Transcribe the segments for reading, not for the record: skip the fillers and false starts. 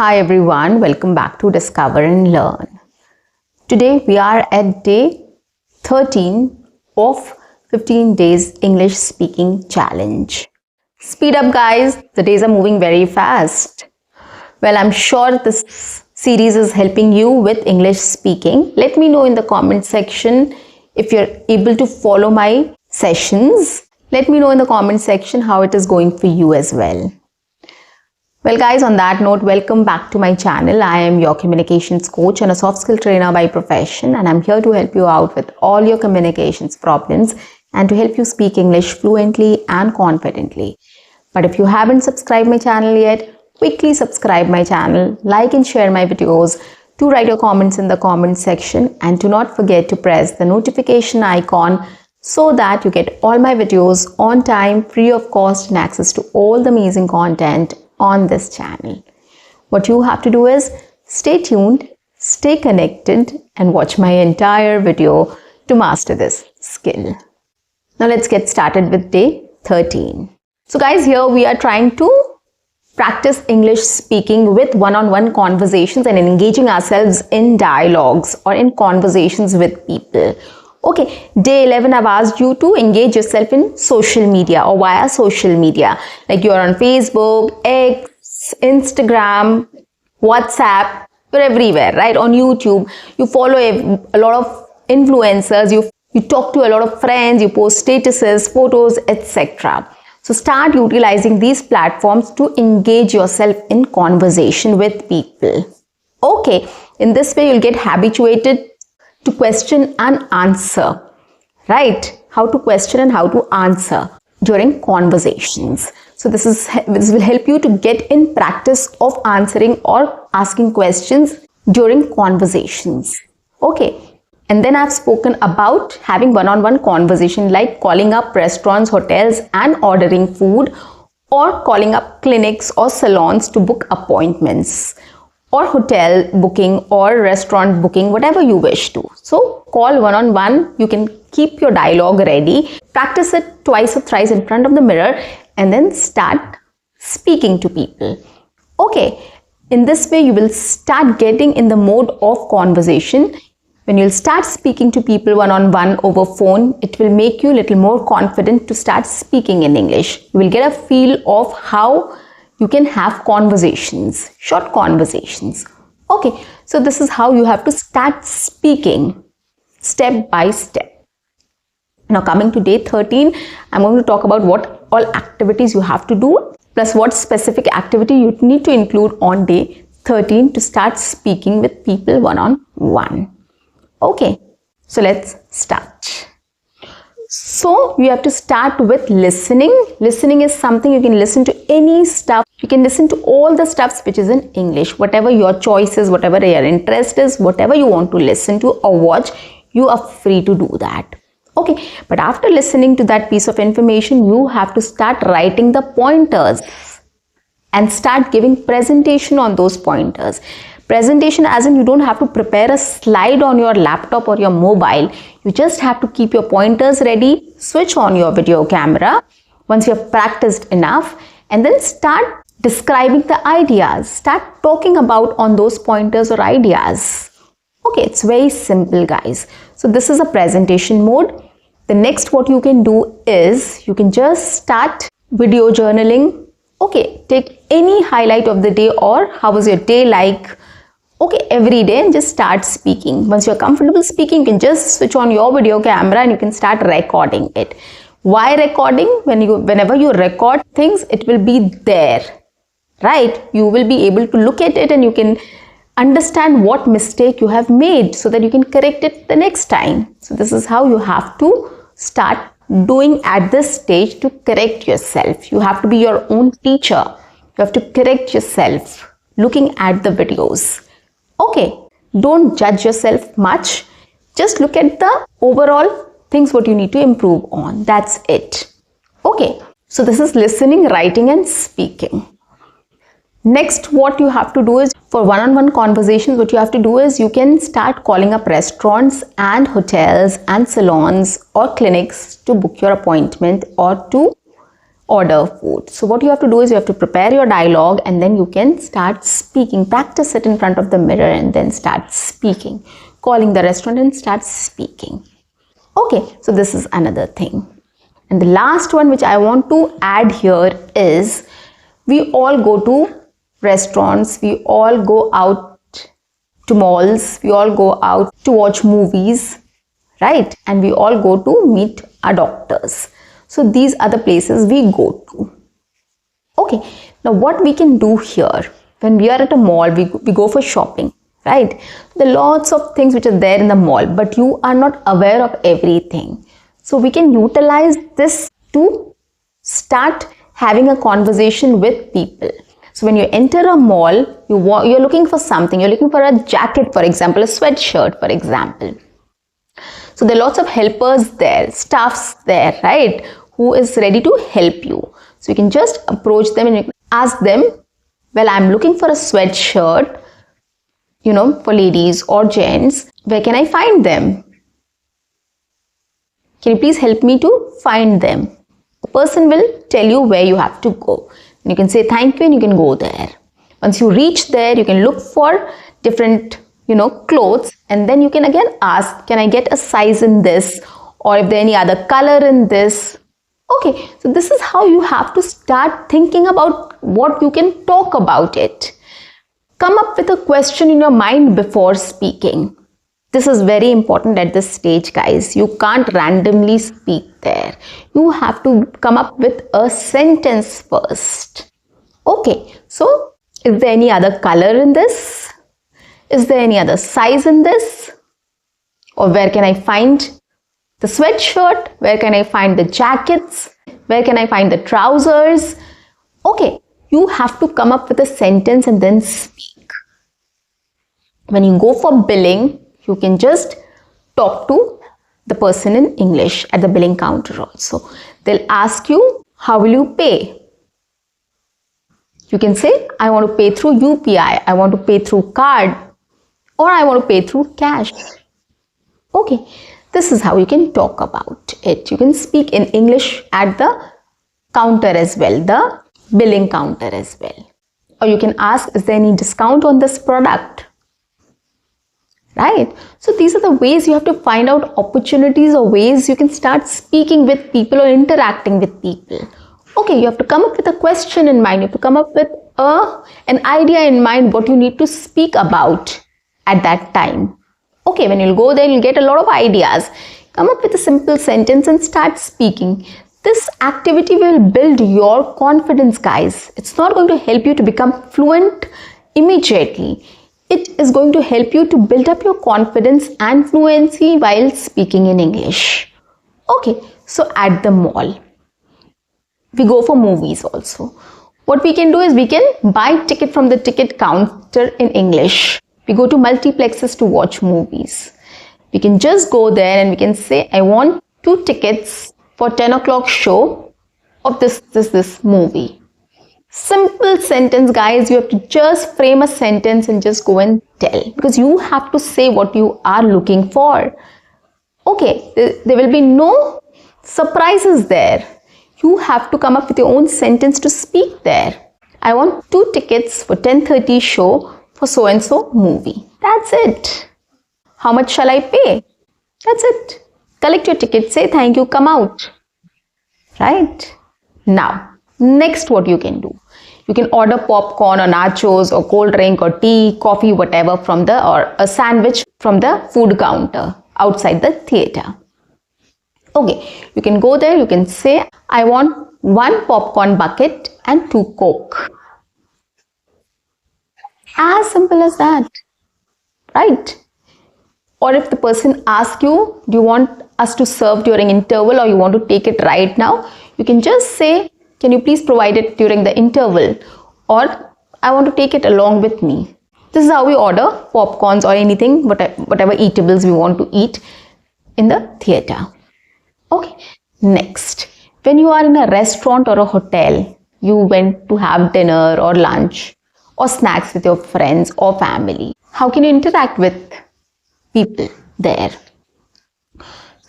Hi everyone, welcome back to Discover and Learn. Today we are at day 13 of 15 days English speaking challenge. Speed up guys, the days are moving very fast. Well, I'm sure this series is helping you with English speaking. Let me know in the comment section if you're able to follow my sessions. Let me know in the comment section how it is going for you as well. Well guys, on that note, welcome back to my channel. I am your communications coach and a soft skill trainer by profession, and I'm here to help you out with all your communications problems and to help you speak English fluently and confidently. But if you haven't subscribed my channel yet, quickly subscribe my channel, like and share my videos, do write your comments in the comment section, and do not forget to press the notification icon so that you get all my videos on time, free of cost, and access to all the amazing content on this channel. What you have to do is stay tuned, stay connected, and watch my entire video to master this skill. Now let's get started with day 13. So guys, here we are trying to practice English speaking with one-on-one conversations and engaging ourselves in dialogues or in conversations with people. Okay, day 11, I've asked you to engage yourself in social media or via social media. Like you're on Facebook, X, Instagram, WhatsApp, you're everywhere, right? On YouTube, you follow a lot of influencers, you talk to a lot of friends, you post statuses, photos, etc. So start utilizing these platforms to engage yourself in conversation with people. Okay, in this way, you'll get habituated to question and answer, right? How to question and how to answer during conversations. So this will help you to get in practice of answering or asking questions during conversations. Okay. And then I've spoken about having one-on-one conversation like calling up restaurants, hotels and ordering food, or calling up clinics or salons to book appointments, or hotel booking or restaurant booking, whatever you wish to. So call one-on-one, you can keep your dialogue ready, practice it twice or thrice in front of the mirror, and then start speaking to people. Okay, in this way you will start getting in the mode of conversation. When you'll start speaking to people one-on-one over phone, it will make you a little more confident to start speaking in English. You will get a feel of how you can have conversations, short conversations. Okay, so this is how you have to start speaking step by step. Now coming to day 13, I'm going to talk about what all activities you have to do, plus what specific activity you need to include on day 13 to start speaking with people one-on-one. Okay, so let's start. So you have to start with listening. Listening is something you can listen to any stuff. You can listen to all the stuffs which is in English, whatever your choice is, whatever your interest is, whatever you want to listen to or watch, you are free to do that. Okay, but after listening to that piece of information, you have to start writing the pointers and start giving presentation on those pointers. Presentation as in you don't have to prepare a slide on your laptop or your mobile. You just have to keep your pointers ready, switch on your video camera once you have practiced enough, and then start describing the ideas. Start talking about on those pointers or ideas. Okay, it's very simple guys. So this is a presentation mode. The next what you can do is you can just start video journaling. Okay, take any highlight of the day or how was your day like. Okay, every day and just start speaking. Once you're comfortable speaking, you can just switch on your video camera and you can start recording it. Why recording? Whenever you record things, it will be there, right? You will be able to look at it and you can understand what mistake you have made so that you can correct it the next time. So this is how you have to start doing at this stage to correct yourself. You have to be your own teacher. You have to correct yourself looking at the videos. Okay, don't judge yourself much. Just look at the overall things what you need to improve on. That's it. Okay, so this is listening, writing and speaking. Next, what you have to do is for one-on-one conversations, what you have to do is you can start calling up restaurants and hotels and salons or clinics to book your appointment or to order food. So what you have to do is you have to prepare your dialogue and then you can start speaking. Practice it in front of the mirror and then start speaking. Calling the restaurant and start speaking. Okay, so this is another thing. And the last one which I want to add here is we all go to restaurants, we all go out to malls, we all go out to watch movies, right? And we all go to meet our doctors. So these are the places we go to. Okay, now what we can do here, when we are at a mall, we go for shopping, right? There are lots of things which are there in the mall, but you are not aware of everything. So we can utilize this to start having a conversation with people. So when you enter a mall, you're looking for something. You're looking for a jacket, for example, a sweatshirt, for example. So there are lots of helpers there, staffs there, right, who is ready to help you. So you can just approach them and you can ask them, well, I'm looking for a sweatshirt, for ladies or gents. Where can I find them? Can you please help me to find them? The person will tell you where you have to go. And you can say thank you and you can go there. Once you reach there, you can look for different clothes, and then you can again ask, can I get a size in this, or if there any other color in this. Okay, so this is how you have to start thinking about what you can talk about it. Come up with a question in your mind before speaking. This is very important at this stage, guys. You can't randomly speak there. You have to come up with a sentence first. Okay, so is there any other color in this? Is there any other size in this? Or where can I find the sweatshirt? Where can I find the jackets? Where can I find the trousers? Okay, you have to come up with a sentence and then speak. When you go for billing, you can just talk to the person in English at the billing counter also. They'll ask you, how will you pay? You can say, I want to pay through UPI, I want to pay through card, or I want to pay through cash. Okay, this is how you can talk about it. You can speak in English at the counter as well, the billing counter as well. Or you can ask, is there any discount on this product? Right? So these are the ways you have to find out opportunities or ways you can start speaking with people or interacting with people. Okay, you have to come up with a question in mind. You have to come up with an idea in mind what you need to speak about at that time. Okay, when you'll go there, you'll get a lot of ideas. Come up with a simple sentence and start speaking. This activity will build your confidence, guys. It's not going to help you to become fluent immediately. It is going to help you to build up your confidence and fluency while speaking in English. Okay, so at the mall, we go for movies also. What we can do is we can buy ticket from the ticket counter in English. We go to multiplexes to watch movies. We can just go there and we can say, I want 2 tickets for 10 o'clock show of this movie. Simple sentence, guys. You have to just frame a sentence and just go and tell, because you have to say what you are looking for. Okay, there will be no surprises there. You have to come up with your own sentence to speak there. I want 2 tickets for 10:30 show for so and so movie. That's it. How much shall I pay? That's it. Collect your ticket, say thank you, come out. Right? Now, next what you can do. You can order popcorn or nachos or cold drink or tea, coffee, whatever or a sandwich from the food counter outside the theater. Okay, you can go there, you can say, I want 1 popcorn bucket and 2 Coke. As simple as that, right? Or if the person asks you, do you want us to serve during interval or you want to take it right now? You can just say, can you please provide it during the interval? Or I want to take it along with me. This is how we order popcorns or anything, whatever eatables we want to eat in the theater. Okay, next, when you are in a restaurant or a hotel, you went to have dinner or lunch or snacks with your friends or family. How can you interact with people there?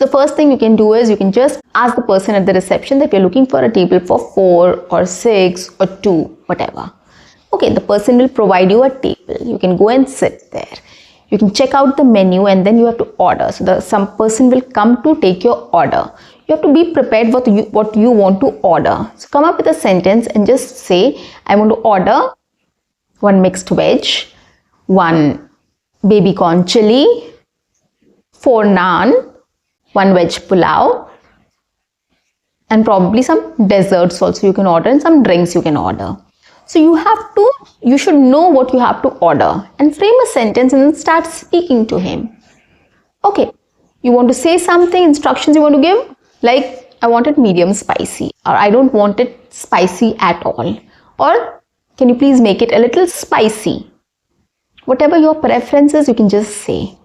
The first thing you can do is you can just ask the person at the reception that you're looking for a table for 4 or 6 or 2, whatever. Okay, the person will provide you a table. You can go and sit there. You can check out the menu and then you have to order. So some person will come to take your order. You have to be prepared what you want to order. So come up with a sentence and just say, I want to order 1 mixed veg, 1 baby corn chili, 4 naan, 1 veg pulao, and probably some desserts also you can order and some drinks you can order. So you should know what you have to order and frame a sentence and then start speaking to him. Okay, you want to say something, instructions you want to give, like I want it medium spicy, or I don't want it spicy at all, or can you please make it a little spicy? Whatever your preference is, you can just say.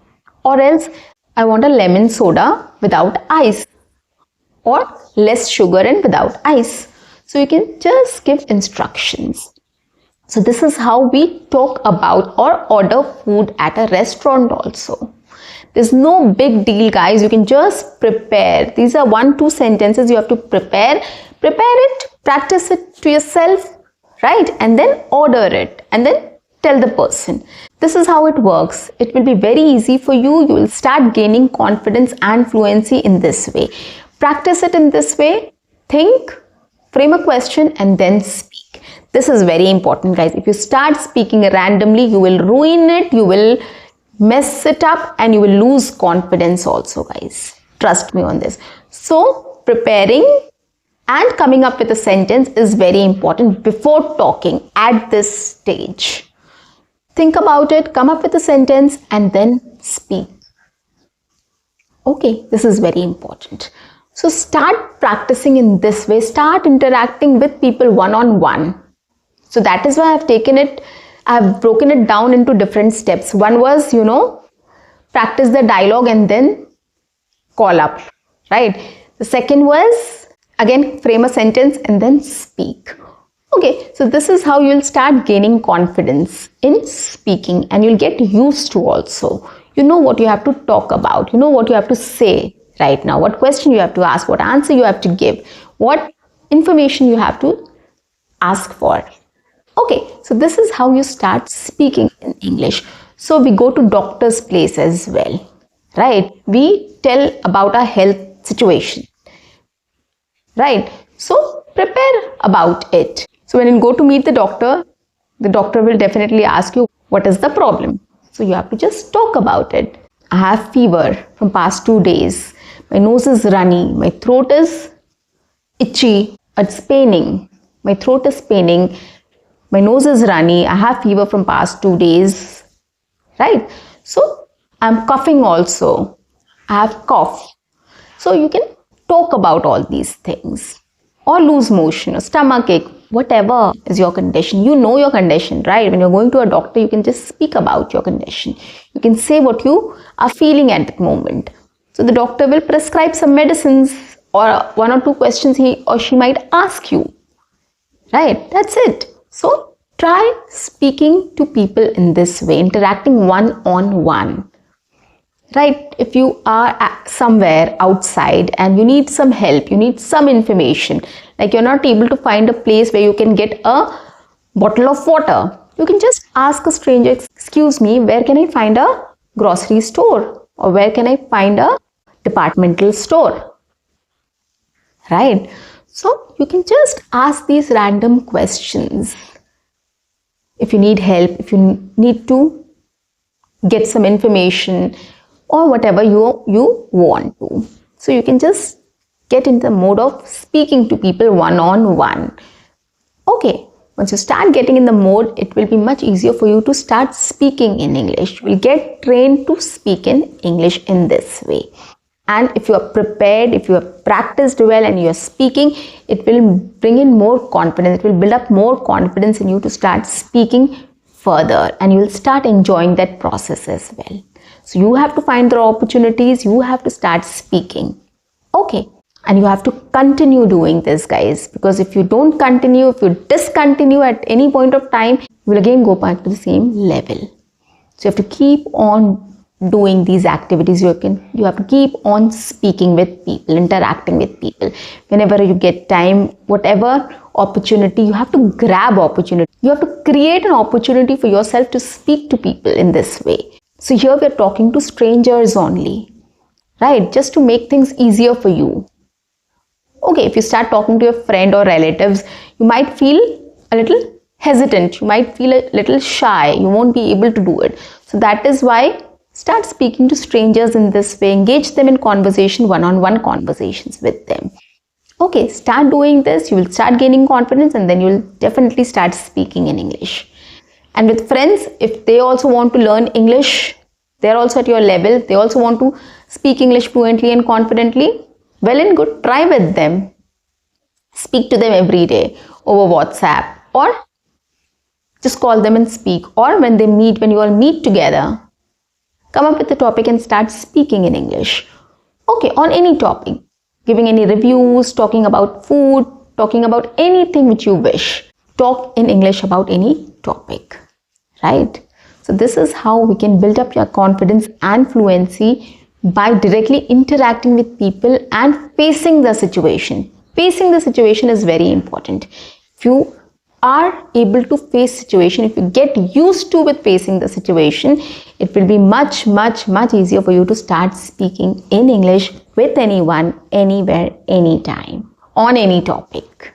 Or else, I want a lemon soda without ice, or less sugar and without ice. So you can just give instructions. So this is how we talk about or order food at a restaurant also. There's no big deal, guys. You can just prepare. These are 1-2 sentences you have to prepare. Prepare it, practice it to yourself, right? And then order it and then tell the person. This is how it works. It will be very easy for you. You will start gaining confidence and fluency in this way. Practice it in this way. Think, frame a question and then speak. This is very important, guys. If you start speaking randomly, you will ruin it, you will mess it up and you will lose confidence also, guys. Trust me on this. So preparing and coming up with a sentence is very important before talking at this stage. Think about it, come up with a sentence and then speak. Okay, this is very important. So start practicing in this way. Start interacting with people one-on-one. So that is why I've broken it down into different steps. One was, practice the dialogue and then call up, right? The second was, again, frame a sentence and then speak. Okay, so this is how you'll start gaining confidence in speaking and you'll get used to also. You know what you have to talk about. You know what you have to say right now. What question you have to ask. What answer you have to give. What information you have to ask for. Okay, so this is how you start speaking in English. So we go to doctor's place as well, right? We tell about our health situation, right? So prepare about it. So when you go to meet the doctor will definitely ask you, what is the problem? So you have to just talk about it. I have fever from past 2 days. My nose is runny. My throat is itchy. It's paining. My throat is paining. My nose is runny. I have fever from past 2 days. Right? So I'm coughing also. I have cough. So you can talk about all these things. Or loose motion or stomach ache. Whatever is your condition. You know your condition, right? When you're going to a doctor, you can just speak about your condition. You can say what you are feeling at that moment. So the doctor will prescribe some medicines or 1 or 2 questions he or she might ask you. Right? That's it. So try speaking to people in this way, interacting one-on-one. Right? If you are somewhere outside and you need some help, you need some information, like you're not able to find a place where you can get a bottle of water, you can just ask a stranger, excuse me, where can I find a grocery store? Or where can I find a departmental store? Right? So you can just ask these random questions. If you need help, if you need to get some information or whatever you want to. So you can just get in the mode of speaking to people one-on-one. Okay, once you start getting in the mode, it will be much easier for you to start speaking in English. You will get trained to speak in English in this way. And if you are prepared, if you have practiced well and you are speaking, it will bring in more confidence. It will build up more confidence in you to start speaking further and you will start enjoying that process as well. So you have to find the opportunities, you have to start speaking. Okay. And you have to continue doing this, guys, because if you don't continue, if you discontinue at any point of time, you will again go back to the same level. So you have to keep on doing these activities. You have to keep on speaking with people, interacting with people. Whenever you get time, whatever opportunity, you have to grab opportunity. You have to create an opportunity for yourself to speak to people in this way. So here we are talking to strangers only, right? Just to make things easier for you. Okay, if you start talking to your friend or relatives, you might feel a little hesitant. You might feel a little shy. You won't be able to do it. So that is why start speaking to strangers in this way. Engage them in conversation, one-on-one conversations with them. Okay, start doing this. You will start gaining confidence, and then you will definitely start speaking in English. And with friends, if they also want to learn English, they're also at your level, they also want to speak English fluently and confidently, well and good, try with them. Speak to them every day over WhatsApp, or just call them and speak. Or when you all meet together, come up with a topic and start speaking in English. Okay, on any topic, giving any reviews, talking about food, talking about anything which you wish. Talk in English about any topic, right? So this is how we can build up your confidence and fluency, by directly interacting with people and facing the situation. Facing the situation is very important. If you are able to face situation, if you get used to with facing the situation, it will be much easier for you to start speaking in English with anyone, anywhere, anytime, on any topic.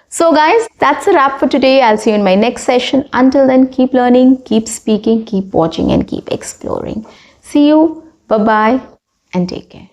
So guys, that's a wrap for today. I'll see you in my next session. Until then, keep learning, keep speaking, keep watching, and keep exploring. See you. Bye-bye and take care.